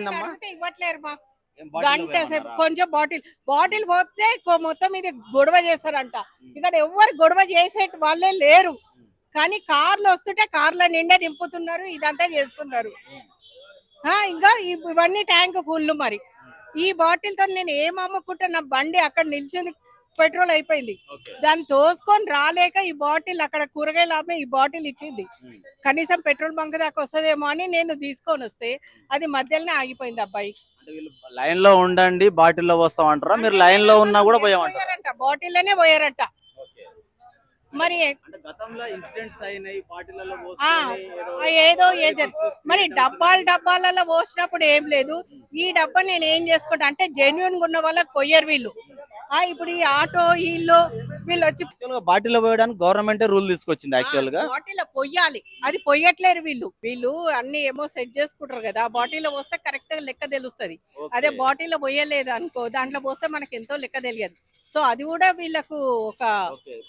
ఏమైందమ్మా? అడిగితే ఇవ్వట్లేరు మా ఏం బాటిల్లో గంట సేపు వేయమన్నారా? కొంచెం బాటిల్ పోతే మొత్తం ఇది గొడవ చేస్తారంట. ఇక్కడ ఎవ్వరు గొడవ చేసే వాళ్ళే లేరు, కానీ కార్లు వస్తుంటే కార్ల నిండా నింపుతున్నారు, ఇదంతా చేస్తున్నారు. ఇంకా ఇవన్నీ ట్యాంక్ ఫుల్. మరి ఈ బాటిల్ తో నేను ఏం అమ్ముకుంటా? నా బండి అక్కడ నిల్చుంది, పెట్రోల్ అయిపోయింది. ఓకే. దాన్ని తోసుకొని రాలేక ఈ బాటిల్ అక్కడ కూరగాయలు ఆమె ఈ బాటిల్ ఇచ్చింది. కనీసం పెట్రోల్ బంక్ దాకా వస్తుందేమో అని నేను తీసుకొని వస్తే అది మధ్యలోనే ఆగిపోయింది. అబ్బాయి అంటే వీళ్ళు లైన్ లో ఉండండి బాటిల్లో వస్తామంటారా? మీరు లైన్ లో ఉన్నా కూడా పోయామంటారా? పోయారంట, బాటిల్లోనే పోయారంట. ఓకే. మరి అంటే గతంలో ఇన్సిడెంట్స్ అయినాయి బాటిల్లో ఆ పోసుకొని ఏదో మరి డబ్బాలలో పోసినప్పుడు ఏం లేదు. ఈ డబ్బా నేను ఏం చేసుకుంటా అంటే జెన్యున్ గా ఉన్న వాళ్ళకి పోయారు వీళ్ళు. ఇప్పుడు ఈ ఆటో వీళ్ళు వచ్చి యాక్చువల్ గా బాటిల్లో పోయడానికి గవర్నమెంటే రూల్ తీసుకొచ్చింది యాక్చువల్ గా. బాటిల్ పొయ్యాలి, అది పొయ్యట్లేరు వీళ్ళు అన్ని ఏమో సెట్ చేసుకుంటారు కదా. ఆ బాటిల్లో పోస్తే కరెక్ట్ గా లెక్క తెలుస్తుంది. అదే బాటిల్లో పోయలేదు అనుకో, దాంట్లో పోస్తే మనకి ఎంతో లెక్క తెలియదు. సో అది కూడా వీళ్ళకు ఒక